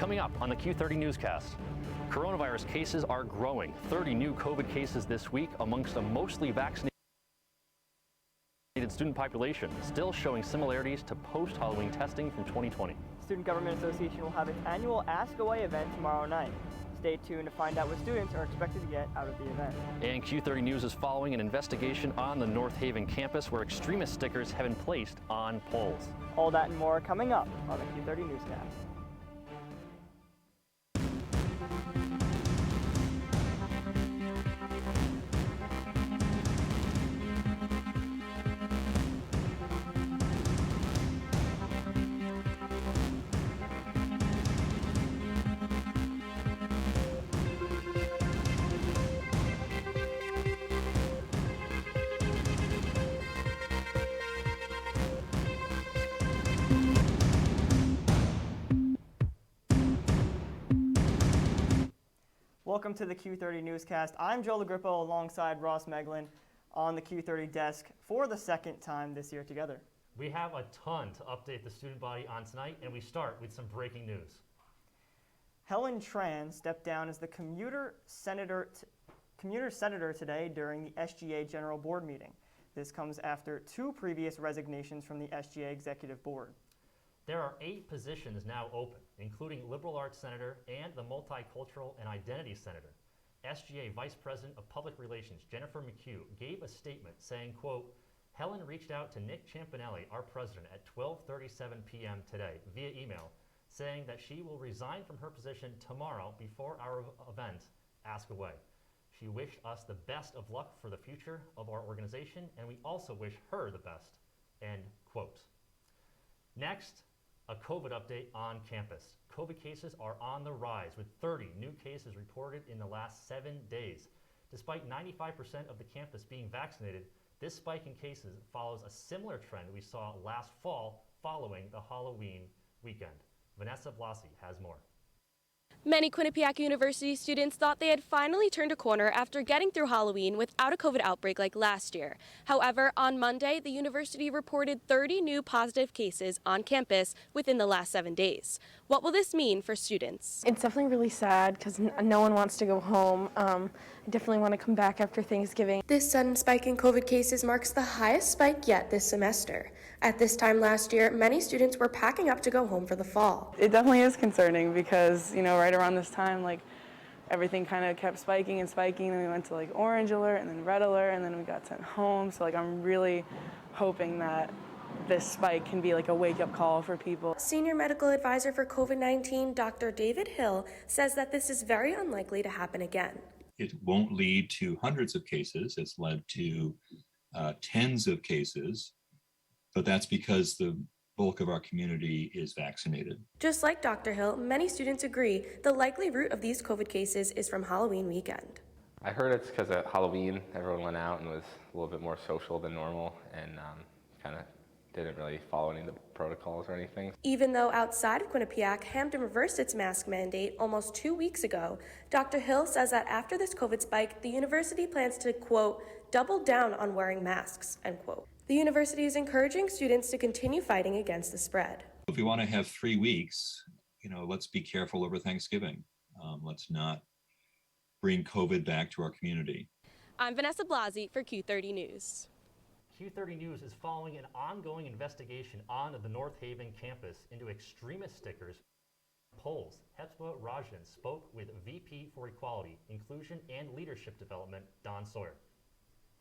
Coming up on the Q30 Newscast, coronavirus cases are growing. 30 new COVID cases this week amongst a mostly vaccinated student population, still showing similarities to post-Halloween testing from 2020. Student Government Association will have its annual Ask Away event tomorrow night. Stay tuned to find out what students are expected to get out of the event. And Q30 News is following an investigation on the North Haven campus where extremist stickers have been placed on poles. All that and more coming up on the Q30 Newscast. Welcome to the Q30 Newscast. I'm Joe LaGrippo alongside Ross Meglin on the Q30 desk for the second time this year together. We have a ton to update the student body on tonight, and we start with some breaking news. Helen Tran stepped down as the commuter senator today during the SGA General Board meeting. This comes after 2 previous resignations from the SGA Executive Board. There are 8 positions now open, including Liberal Arts Senator and the Multicultural and Identity Senator. SGA Vice President of Public Relations, Jennifer McHugh, gave a statement saying, quote, Helen reached out to Nick Champanelli, our president, at 12:37 p.m. today via email, saying that she will resign from her position tomorrow before our event, Ask Away. She wished us the best of luck for the future of our organization, and we also wish her the best, end quote. Next, a COVID update on campus. COVID cases are on the rise, with 30 new cases reported in the last 7 days. Despite 95% of the campus being vaccinated, this spike in cases follows a similar trend we saw last fall following the Halloween weekend. Vanessa Blasi has more. Many Quinnipiac University students thought they had finally turned a corner after getting through Halloween without a COVID outbreak like last year. However, on Monday, the university reported 30 new positive cases on campus within the last 7 days. What will this mean for students? It's definitely really sad because no one wants to go home. I definitely want to come back after Thanksgiving. This sudden spike in COVID cases marks the highest spike yet this semester. At this time last year, many students were packing up to go home for the fall. It definitely is concerning because, right around this time, everything kind of kept spiking and spiking, and we went to orange alert and then red alert, and then we got sent home. So I'm really hoping that this spike can be a wake-up call for people. Senior medical advisor for COVID-19, Dr. David Hill, says that this is very unlikely to happen again. It won't lead to hundreds of cases. It's led to tens of cases, but that's because the bulk of our community is vaccinated. Just like Dr. Hill, many students agree the likely root of these COVID cases is from Halloween weekend. I heard it's because at Halloween, everyone went out and was a little bit more social than normal and kind of didn't really follow any of the protocols or anything. Even though outside of Quinnipiac, Hampton reversed its mask mandate almost 2 weeks ago, Dr. Hill says that after this COVID spike, the university plans to, quote, double down on wearing masks, end quote. The university is encouraging students to continue fighting against the spread. If we want to have 3 weeks, let's be careful over Thanksgiving. Let's not bring COVID back to our community. I'm Vanessa Blasi for Q30 News. Q30 News is following an ongoing investigation on the North Haven campus into extremist stickers. Polls. Hepzibah Rajan spoke with VP for Equality, Inclusion, and Leadership Development, Don Sawyer.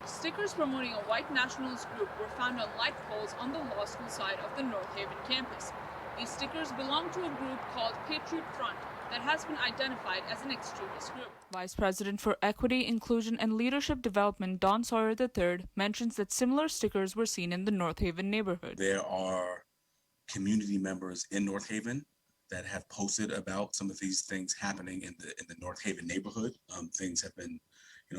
Stickers promoting a white nationalist group were found on light poles on the law school side of the North Haven campus. These stickers belong to a group called Patriot Front that has been identified as an extremist group. Vice President for Equity, Inclusion, and Leadership Development, Don Sawyer III, mentions that similar stickers were seen in the North Haven neighborhood. There are community members in North Haven that have posted about some of these things happening in the North Haven neighborhood. Things have been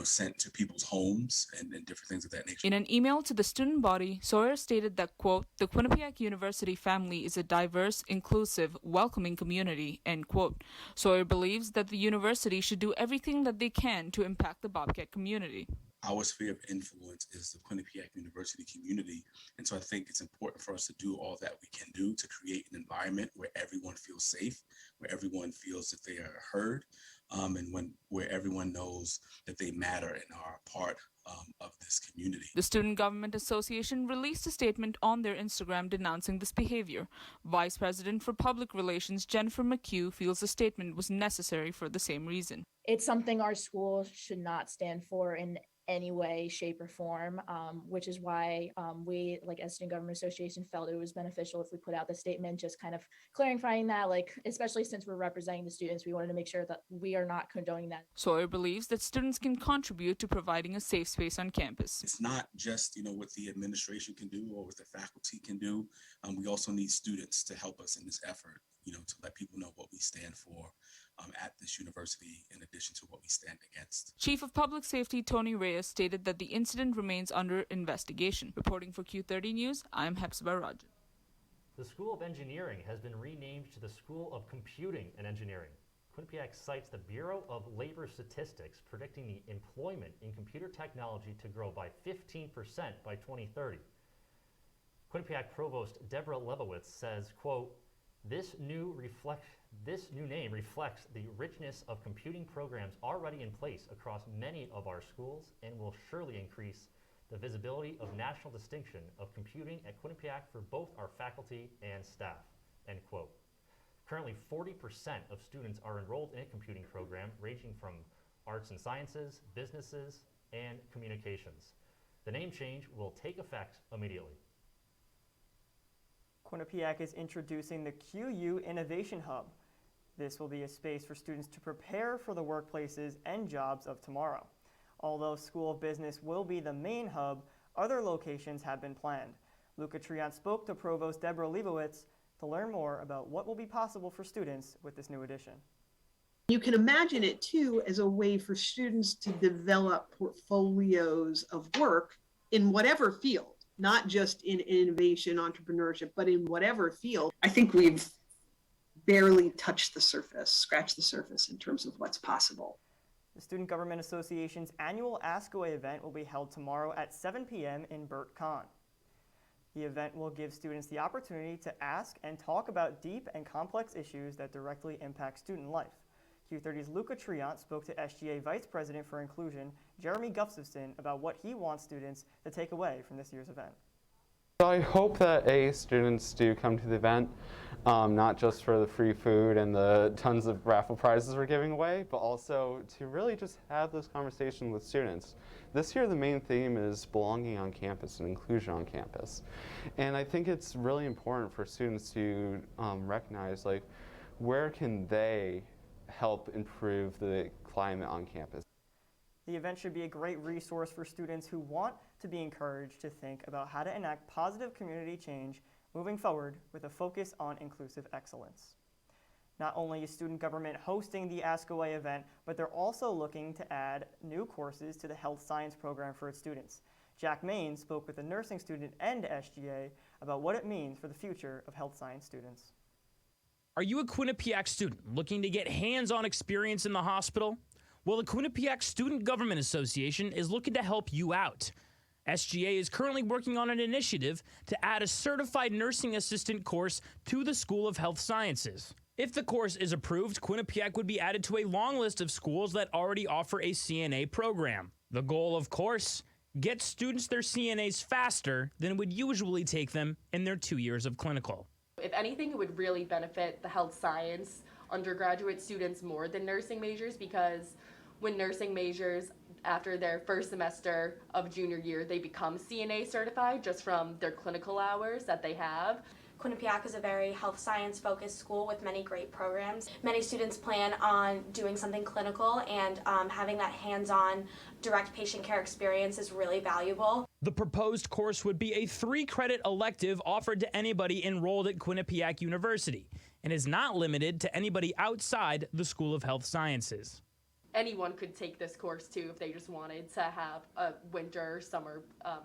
sent to people's homes and different things of that nature. In an email to the student body, Sawyer stated that, quote, the Quinnipiac University family is a diverse, inclusive, welcoming community, end quote. Sawyer believes that the university should do everything that they can to impact the Bobcat community. our sphere of influence is the Quinnipiac University community. And so I think it's important for us to do all that we can do to create an environment where everyone feels safe, where everyone feels that they are heard, and where everyone knows that they matter and are a part of this community. The Student Government Association released a statement on their Instagram denouncing this behavior. Vice President for Public Relations Jennifer McHugh feels the statement was necessary for the same reason. It's something our school should not stand for in any way, shape, or form, which is why we, like as Student Government Association, felt it was beneficial if we put out the statement, just kind of clarifying that, like, especially since we're representing the students, we wanted to make sure that we are not condoning that. Sawyer believes that students can contribute to providing a safe space on campus. It's not just, what the administration can do or what the faculty can do. We also need students to help us in this effort, to let people know what we stand for at this university, in addition to what we stand against. Chief of Public Safety Tony Reyes stated that the incident remains under investigation. Reporting for Q30 News, I'm Hepzibah Rajan. The School of Engineering has been renamed to the School of Computing and Engineering. Quinnipiac cites the Bureau of Labor Statistics predicting the employment in computer technology to grow by 15% by 2030. Quinnipiac Provost Deborah Lebowitz says, quote, This new name reflects the richness of computing programs already in place across many of our schools and will surely increase the visibility of national distinction of computing at Quinnipiac for both our faculty and staff, end quote. Currently, 40% of students are enrolled in a computing program ranging from arts and sciences, businesses, and communications. The name change will take effect immediately. Quinnipiac is introducing the QU Innovation Hub. This will be a space for students to prepare for the workplaces and jobs of tomorrow. Although School of Business will be the main hub, other locations have been planned. Luca Triant spoke to Provost Deborah Lebowitz to learn more about what will be possible for students with this new addition. You can imagine it too as a way for students to develop portfolios of work in whatever field, not just in innovation, entrepreneurship, but in whatever field. I think we've barely touched the surface, scratched the surface in terms of what's possible. The Student Government Association's annual Ask Away event will be held tomorrow at 7 p.m. in Burt Con. The event will give students the opportunity to ask and talk about deep and complex issues that directly impact student life. Q30's Luca Triant spoke to SGA Vice President for Inclusion, Jeremy Gustafson, about what he wants students to take away from this year's event. So I hope that students do come to the event, not just for the free food and the tons of raffle prizes we're giving away, but also to really just have those conversations with students. This year the main theme is belonging on campus and inclusion on campus. And I think it's really important for students to recognize, like, where can they help improve the climate on campus. The event should be a great resource for students who want to be encouraged to think about how to enact positive community change moving forward with a focus on inclusive excellence. Not only is student government hosting the Ask Away event, but they're also looking to add new courses to the health science program for its students. Jack Main spoke with a nursing student and SGA about what it means for the future of health science students. Are you a Quinnipiac student looking to get hands-on experience in the hospital? Well, the Quinnipiac Student Government Association is looking to help you out. SGA is currently working on an initiative to add a certified nursing assistant course to the School of Health Sciences. If the course is approved, Quinnipiac would be added to a long list of schools that already offer a CNA program. The goal, of course, get students their CNAs faster than it would usually take them in their 2 years of clinical. If anything, it would really benefit the health science undergraduate students more than nursing majors, because when nursing majors, after their first semester of junior year, they become CNA certified just from their clinical hours that they have. Quinnipiac is a very health science focused school with many great programs. Many students plan on doing something clinical, and having that hands-on direct patient care experience is really valuable. The proposed course would be a 3-credit elective offered to anybody enrolled at Quinnipiac University and is not limited to anybody outside the School of Health Sciences. Anyone could take this course too if they just wanted to have a winter or summer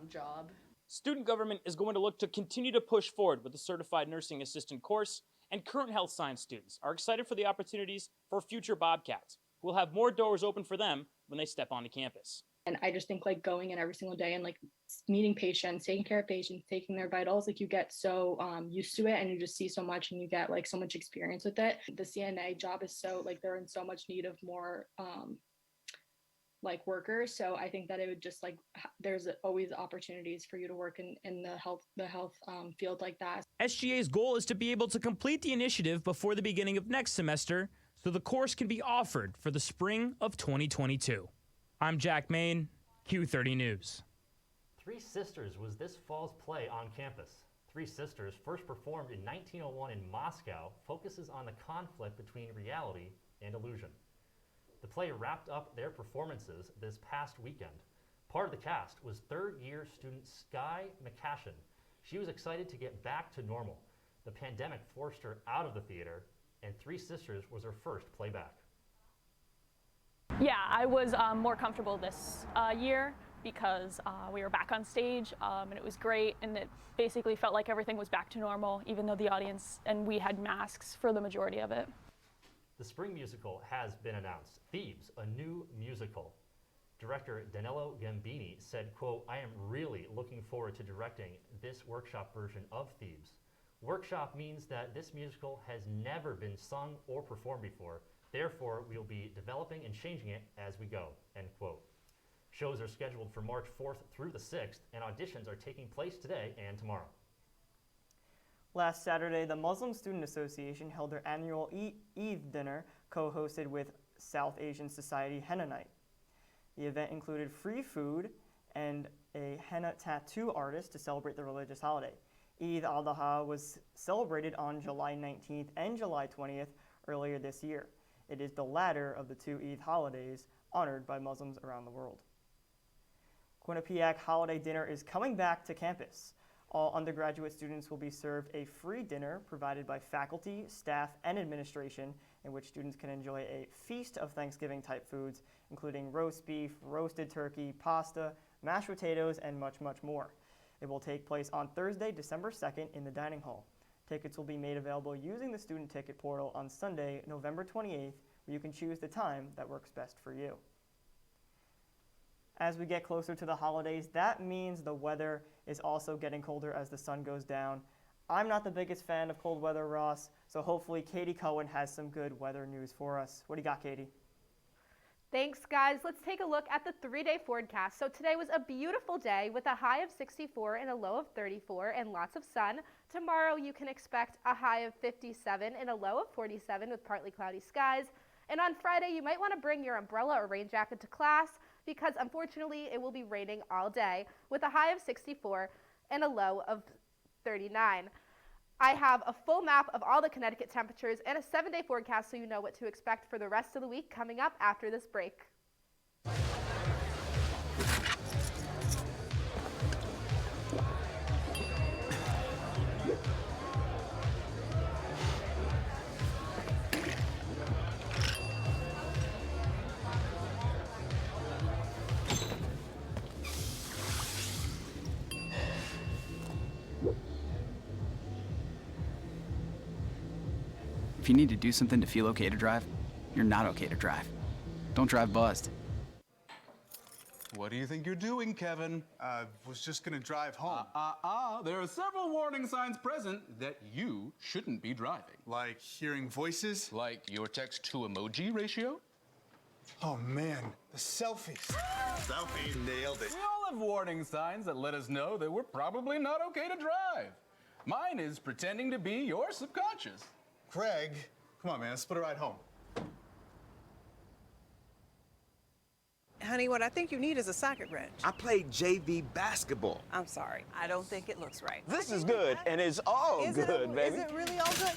job. Student government is going to look to continue to push forward with the certified nursing assistant course, and current health science students are excited for the opportunities for future Bobcats, who will have more doors open for them when they step onto campus. And I just think like going in every single day and like meeting patients, taking care of patients, taking their vitals, like you get so used to it and you just see so much and you get like so much experience with it. The CNA job is so like they're in so much need of more like workers. So I think that it would just like there's always opportunities for you to work in the health field like that. SGA's goal is to be able to complete the initiative before the beginning of next semester so the course can be offered for the spring of 2022. I'm Jack Main, Q30 News. Three Sisters was this fall's play on campus. Three Sisters, first performed in 1901 in Moscow, focuses on the conflict between reality and illusion. The play wrapped up their performances this past weekend. Part of the cast was third-year student Sky McCashin. She was excited to get back to normal. The pandemic forced her out of the theater, and Three Sisters was her first playback. Yeah, I was more comfortable this year because we were back on stage and it was great, and it basically felt like everything was back to normal, even though the audience and we had masks for the majority of it. The spring musical has been announced. Thebes, a new musical. Director Danilo Gambini said, quote, "I am really looking forward to directing this workshop version of Thebes. Workshop means that this musical has never been sung or performed before. Therefore, we will be developing and changing it as we go," end quote. Shows are scheduled for March 4th through the 6th, and auditions are taking place today and tomorrow. Last Saturday, the Muslim Student Association held their annual Eid dinner, co-hosted with South Asian Society Henna Night. The event included free food and a henna tattoo artist to celebrate the religious holiday. Eid al-Adha was celebrated on July 19th and July 20th earlier this year. It is the latter of the two Eid holidays honored by Muslims around the world. Quinnipiac Holiday Dinner is coming back to campus. All undergraduate students will be served a free dinner provided by faculty, staff, and administration, in which students can enjoy a feast of Thanksgiving-type foods, including roast beef, roasted turkey, pasta, mashed potatoes, and much, much more. It will take place on Thursday, December 2nd in the dining hall. Tickets will be made available using the student ticket portal on Sunday, November 28th, where you can choose the time that works best for you. As we get closer to the holidays, that means the weather is also getting colder as the sun goes down. I'm not the biggest fan of cold weather, Ross, so hopefully Katie Cohen has some good weather news for us. What do you got, Katie? Thanks, guys. Let's take a look at the 3-day forecast. So today was a beautiful day with a high of 64 and a low of 34 and lots of sun. Tomorrow you can expect a high of 57 and a low of 47 with partly cloudy skies. And on Friday, you might want to bring your umbrella or rain jacket to class because unfortunately it will be raining all day with a high of 64 and a low of 39. I have a full map of all the Connecticut temperatures and a 7-day forecast so you know what to expect for the rest of the week coming up after this break. If you need to do something to feel okay to drive, you're not okay to drive. Don't drive buzzed. What do you think you're doing, Kevin? Was just gonna drive home. There are several warning signs present that you shouldn't be driving. Like hearing voices? Like your text-to-emoji ratio? Oh man, the selfies. Selfie, nailed it. We all have warning signs that let us know that we're probably not okay to drive. Mine is pretending to be your subconscious. Craig, come on, man, let's split a ride home. Honey, what I think you need is a socket wrench. I played JV basketball. I'm sorry. I don't think it looks right. This is good, and it's all good, baby. Is it really all good?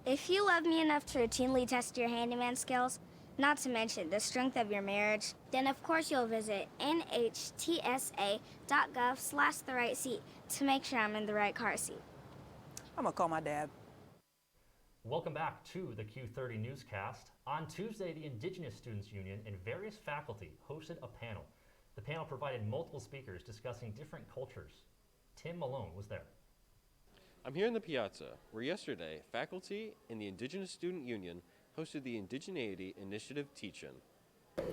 If you love me enough to routinely test your handyman skills, not to mention the strength of your marriage, then of course you'll visit nhtsa.gov/therightseat to make sure I'm in the right car seat. I'm gonna call my dad. Welcome back to the Q30 Newscast. On Tuesday, the Indigenous Students Union and various faculty hosted a panel. The panel provided multiple speakers discussing different cultures. Tim Malone was there. I'm here in the piazza, where yesterday, faculty and the Indigenous Student Union hosted the Indigeneity Initiative Teach-In.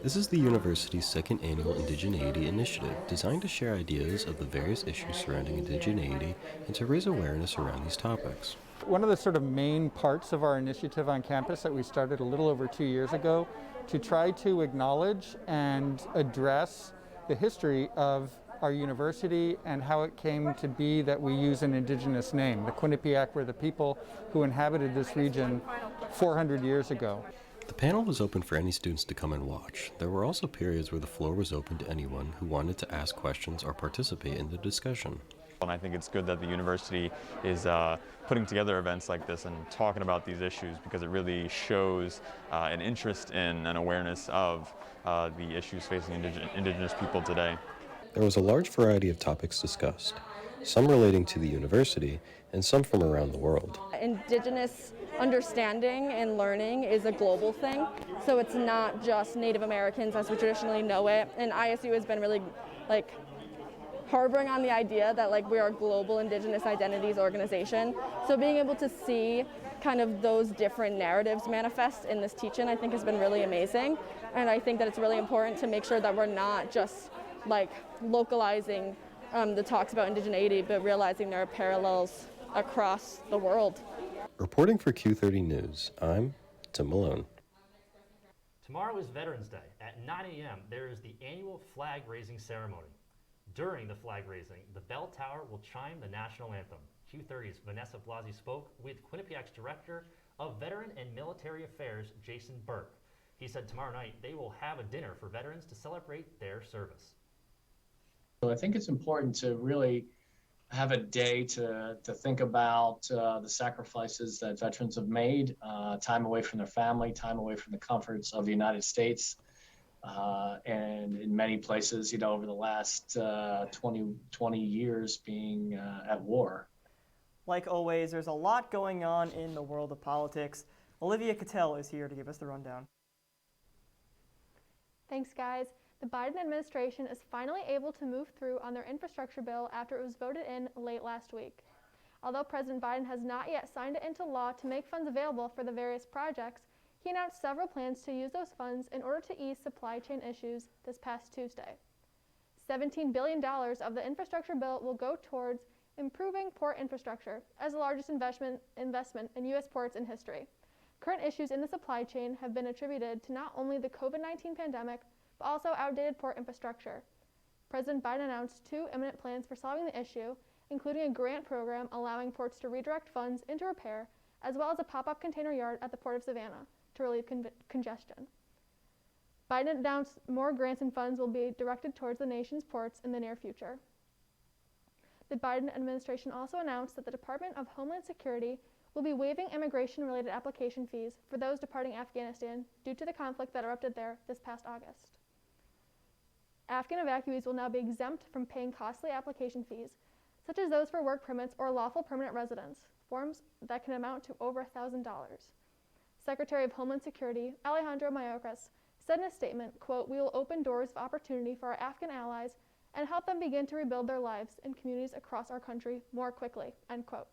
This is the university's second annual Indigeneity Initiative, designed to share ideas of the various issues surrounding indigeneity and to raise awareness around these topics. One of the sort of main parts of our initiative on campus that we started a little over 2 years ago to try to acknowledge and address the history of our university and how it came to be that we use an indigenous name. The Quinnipiac were the people who inhabited this region 400 years ago. The panel was open for any students to come and watch. There were also periods where the floor was open to anyone who wanted to ask questions or participate in the discussion. And I think it's good that the university is putting together events like this and talking about these issues, because it really shows an interest in and awareness of the issues facing indigenous people today. There was a large variety of topics discussed, some relating to the university and some from around the world. Indigenous understanding and learning is a global thing, so it's not just Native Americans as we traditionally know it, and ISU has been really harboring on the idea that we are a global Indigenous identities organization. So being able to see kind of those different narratives manifest in this teach-in, I think has been really amazing, and I think that it's really important to make sure that we're not just localizing the talks about indigeneity, but realizing there are parallels across the world. Reporting for Q30 News, I'm Tim Malone. Tomorrow is Veterans Day. At 9 a.m., there is the annual flag-raising ceremony. During the flag raising, the bell tower will chime the national anthem. Q30's Vanessa Blasi spoke with Quinnipiac's Director of Veteran and Military Affairs, Jason Burke. He said tomorrow night they will have a dinner for veterans to celebrate their service. So I think it's important to really have a day to think about the sacrifices that veterans have made, time away from their family, time away from the comforts of the United States. And in many places, over the last 20 years being at war. Like always, there's a lot going on in the world of politics. Olivia Cattell is here to give us the rundown. Thanks, guys. The Biden administration is finally able to move through on their infrastructure bill after it was voted in late last week. Although President Biden has not yet signed it into law to make funds available for the various projects, he announced several plans to use those funds in order to ease supply chain issues this past Tuesday. $17 billion of the infrastructure bill will go towards improving port infrastructure as the largest investment in U.S. ports in history. Current issues in the supply chain have been attributed to not only the COVID-19 pandemic, but also outdated port infrastructure. President Biden announced 2 imminent plans for solving the issue, including a grant program allowing ports to redirect funds into repair, as well as a pop-up container yard at the Port of Savannah to relieve congestion. Biden announced more grants and funds will be directed towards the nation's ports in the near future. The Biden administration also announced that the Department of Homeland Security will be waiving immigration-related application fees for those departing Afghanistan due to the conflict that erupted there this past August. Afghan evacuees will now be exempt from paying costly application fees, such as those for work permits or lawful permanent residence, forms that can amount to over $1,000. Secretary of Homeland Security Alejandro Mayorkas said in a statement, quote, "We will open doors of opportunity for our Afghan allies and help them begin to rebuild their lives in communities across our country more quickly," end quote.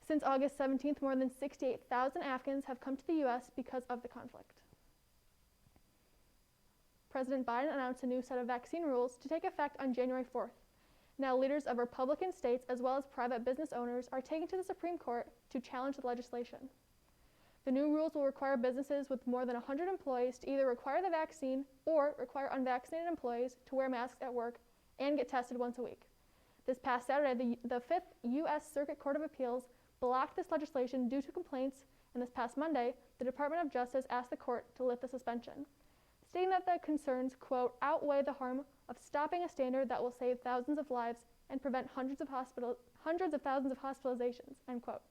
Since August 17th, more than 68,000 Afghans have come to the U.S. because of the conflict. President Biden announced a new set of vaccine rules to take effect on January 4th. Now, leaders of Republican states as well as private business owners are taking to the Supreme Court to challenge the legislation. The new rules will require businesses with more than 100 employees to either require the vaccine or require unvaccinated employees to wear masks at work and get tested once a week. This past Saturday, the 5th U.S. Circuit Court of Appeals blocked this legislation due to complaints, and this past Monday, the Department of Justice asked the court to lift the suspension, stating that the concerns, quote, outweigh the harm of stopping a standard that will save thousands of lives and prevent hundreds of thousands of hospitalizations, end quote.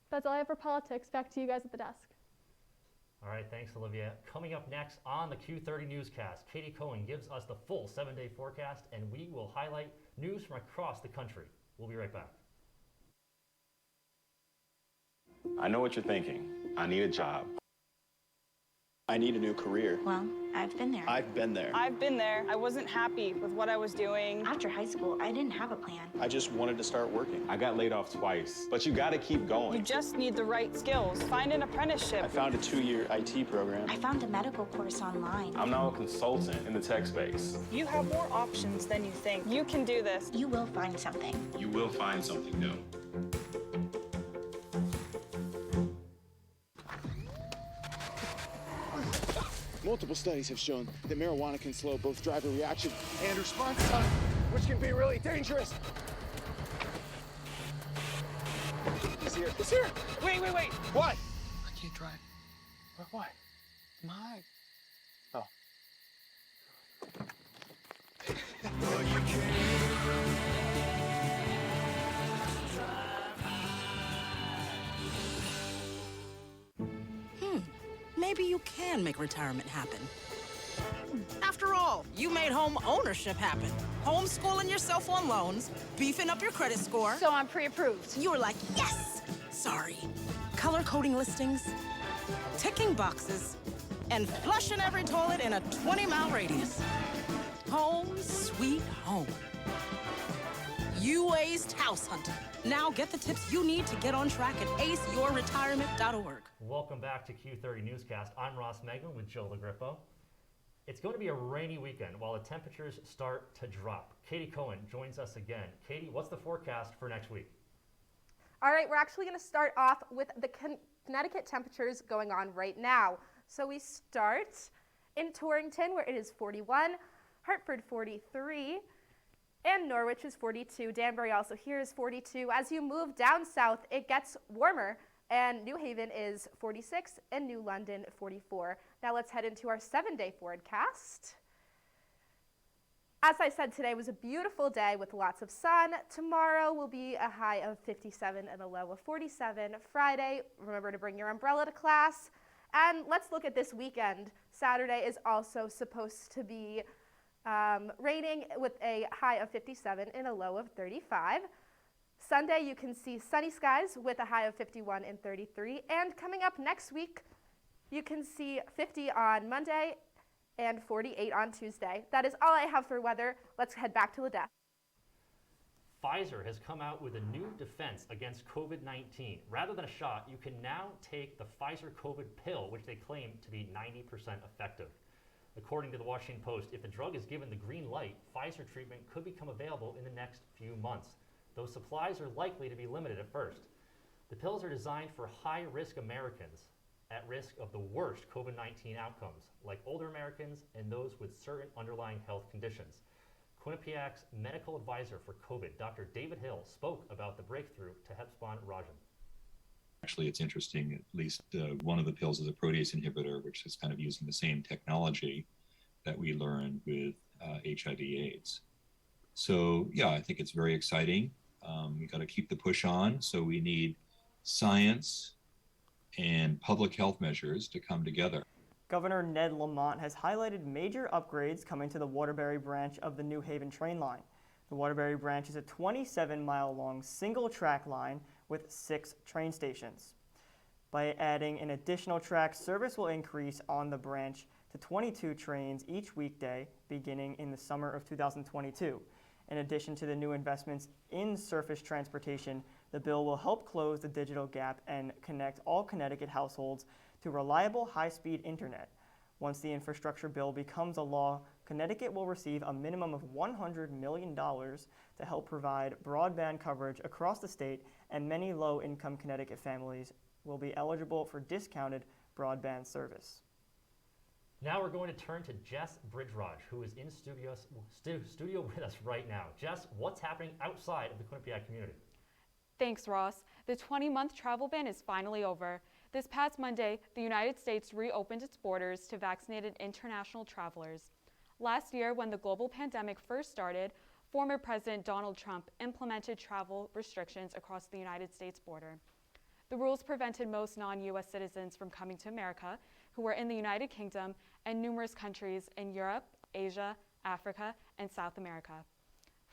That's all I have for politics. Back to you guys at the desk. All right, thanks, Olivia. Coming up next on the Q30 Newscast, Katie Cohen gives us the full 7-day forecast, and we will highlight news from across the country. We'll be right back. I know what you're thinking. I need a job. I need a new career. Well, I've been there. I've been there. I've been there. I wasn't happy with what I was doing. After high school, I didn't have a plan. I just wanted to start working. I got laid off twice, but you gotta keep going. You just need the right skills. Find an apprenticeship. I found a 2-year IT program. I found a medical course online. I'm now a consultant in the tech space. You have more options than you think. You can do this. You will find something. You will find something new. Multiple studies have shown that marijuana can slow both driver reaction and response time, which can be really dangerous. He's here. He's here. Wait. What? I can't drive. Why? My. Oh. Maybe you can make retirement happen. After all, you made home ownership happen. Homeschooling yourself on loans, beefing up your credit score. So I'm pre-approved. You were like, yes! Sorry. Color coding listings, ticking boxes, and flushing every toilet in a 20-mile radius. Home sweet home. You aced house hunting. Now get the tips you need to get on track at aceyourretirement.org. Welcome back to Q30 Newscast. I'm Ross Megman with Joe LaGrifo. It's going to be a rainy weekend while the temperatures start to drop. Katie Cohen joins us again. Katie, what's the forecast for next week? All right, we're actually going to start off with the Connecticut temperatures going on right now. So we start in Torrington, where it is 41, Hartford 43, and Norwich is 42. Danbury also here is 42. As you move down south, it gets warmer, and New Haven is 46 and New London 44. Now let's head into our 7-day forecast. As I said, today was a beautiful day with lots of sun. Tomorrow will be a high of 57 and a low of 47. Friday, remember to bring your umbrella to class. And let's look at this weekend. Saturday is also supposed to be raining with a high of 57 and a low of 35. Sunday, you can see sunny skies with a high of 51 and 33. And coming up next week, you can see 50 on Monday and 48 on Tuesday. That is all I have for weather. Let's head back to LaDeath. Pfizer has come out with a new defense against COVID-19. Rather than a shot, you can now take the Pfizer COVID pill, which they claim to be 90% effective. According to the Washington Post, if the drug is given the green light, Pfizer treatment could become available in the next few months. Those supplies are likely to be limited at first. The pills are designed for high-risk Americans at risk of the worst COVID-19 outcomes, like older Americans and those with certain underlying health conditions. Quinnipiac's medical advisor for COVID, Dr. David Hill, spoke about the breakthrough to Hepzibah Rajan. Actually, it's interesting, at least one of the pills is a protease inhibitor, which is kind of using the same technology that we learned with HIV/AIDS. So, yeah, I think it's very exciting. We got to keep the push on. So we need science and public health measures to come together. Governor Ned Lamont has highlighted major upgrades coming to the Waterbury branch of the New Haven train line. The Waterbury branch is a 27-mile-long single-track line with 6 train stations. By adding an additional track, service will increase on the branch to 22 trains each weekday beginning in the summer of 2022. In addition to the new investments in surface transportation, the bill will help close the digital gap and connect all Connecticut households to reliable high-speed internet. Once the infrastructure bill becomes a law, Connecticut will receive a minimum of $100 million to help provide broadband coverage across the state, and many low-income Connecticut families will be eligible for discounted broadband service. Now we're going to turn to Jess Bridgeraj, who is in studio with us right now. Jess, what's happening outside of the Quinnipiac community? Thanks, Ross. The 20-month travel ban is finally over. This past Monday, the United States reopened its borders to vaccinated international travelers. Last year, when the global pandemic first started, former President Donald Trump implemented travel restrictions across the United States border. The rules prevented most non-U.S. citizens from coming to America who were in the United Kingdom and numerous countries in Europe, Asia, Africa, and South America.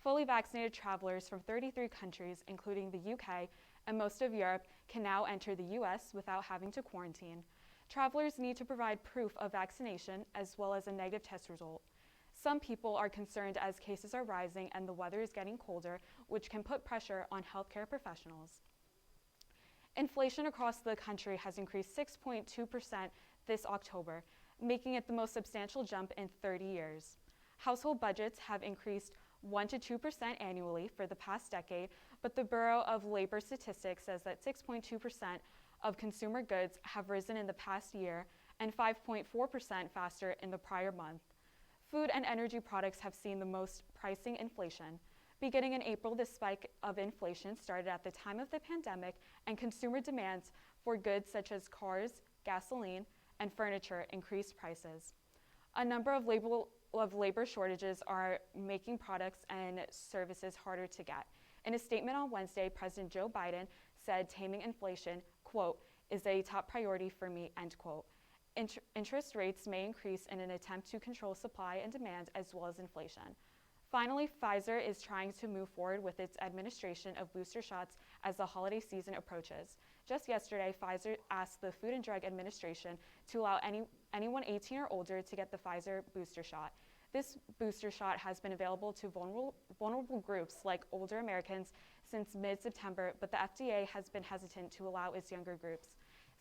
Fully vaccinated travelers from 33 countries, including the UK and most of Europe, can now enter the U.S. without having to quarantine. Travelers need to provide proof of vaccination as well as a negative test result. Some people are concerned as cases are rising and the weather is getting colder, which can put pressure on healthcare professionals. Inflation across the country has increased 6.2% this October, making it the most substantial jump in 30 years. Household budgets have increased 1 to 2% annually for the past decade, but the Bureau of Labor Statistics says that 6.2% of consumer goods have risen in the past year and 5.4% faster in the prior month. Food and energy products have seen the most pricing inflation. Beginning in April, the spike of inflation started at the time of the pandemic, and consumer demands for goods such as cars, gasoline, and furniture increased prices. A number of labor shortages are making products and services harder to get. In a statement on Wednesday, President Joe Biden said taming inflation, quote, is a top priority for me, end quote. Interest rates may increase in an attempt to control supply and demand as well as inflation. Finally, Pfizer is trying to move forward with its administration of booster shots as the holiday season approaches. Just yesterday, Pfizer asked the Food and Drug Administration to allow anyone 18 or older to get the Pfizer booster shot. This booster shot has been available to vulnerable groups like older Americans since mid-September, but the FDA has been hesitant to allow its younger groups.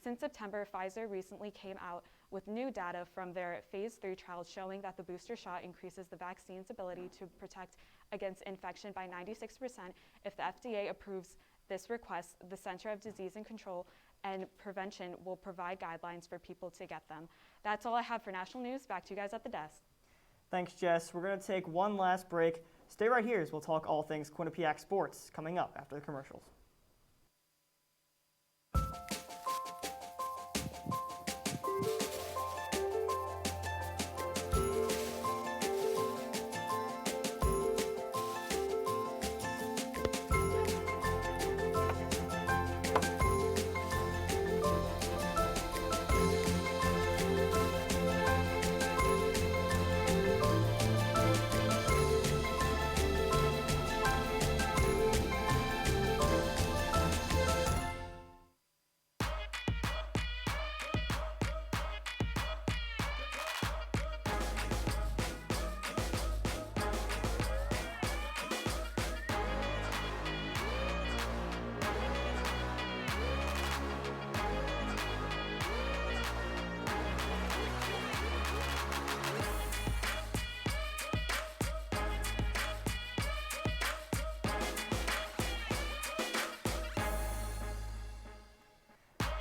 Since September, Pfizer recently came out with new data from their phase 3 trials showing that the booster shot increases the vaccine's ability to protect against infection by 96%. If the FDA approves this request, the Center of Disease and Control and Prevention will provide guidelines for people to get them. That's all I have for national news. Back to you guys at the desk. Thanks, Jess. We're going to take one last break. Stay right here as we'll talk all things Quinnipiac sports coming up after the commercials.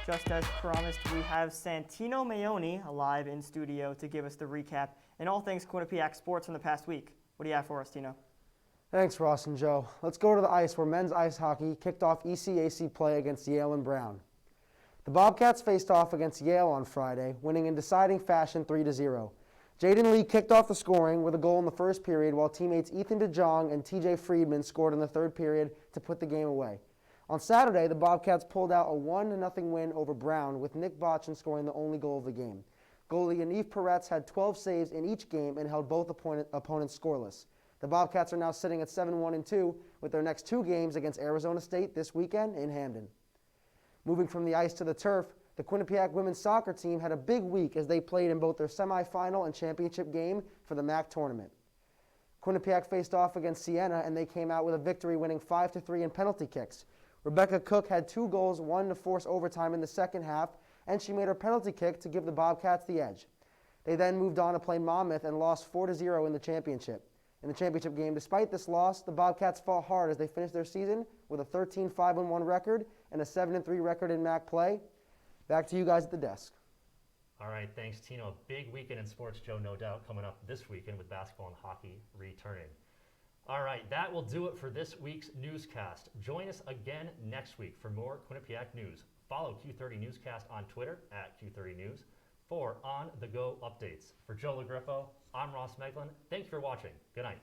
Just as promised, we have Santino Mayoni live in studio to give us the recap and all things Quinnipiac sports from the past week. What do you have for us, Tino? Thanks, Ross and Joe. Let's go to the ice where men's ice hockey kicked off ECAC play against Yale and Brown. The Bobcats faced off against Yale on Friday, winning in deciding fashion 3-0. Jaden Lee kicked off the scoring with a goal in the first period, while teammates Ethan Jong and TJ Friedman scored in the third period to put the game away. On Saturday, the Bobcats pulled out a 1-0 win over Brown, with Nick Bachchan scoring the only goal of the game. Goalie Peretz had 12 saves in each game and held both opponents scoreless. The Bobcats are now sitting at 7-1-2 with their next two games against Arizona State this weekend in Hamden. Moving from the ice to the turf, the Quinnipiac women's soccer team had a big week as they played in both their semifinal and championship game for the MAC tournament. Quinnipiac faced off against Siena and they came out with a victory, winning 5-3 in penalty kicks. Rebecca Cook had 2 goals, one to force overtime in the second half, and she made her penalty kick to give the Bobcats the edge. They then moved on to play Monmouth and lost 4-0 in the championship. In the championship game, despite this loss, the Bobcats fought hard as they finished their season with a 13-5-1 record and a 7-3 record in MAC play. Back to you guys at the desk. All right, thanks, Tino. A big weekend in sports, Joe, no doubt, coming up this weekend with basketball and hockey returning. All right, that will do it for this week's newscast. Join us again next week for more Quinnipiac news. Follow Q30 Newscast on Twitter at Q30 News for on-the-go updates. For Joe LaGriffo, I'm Ross Meglin. Thank you for watching. Good night.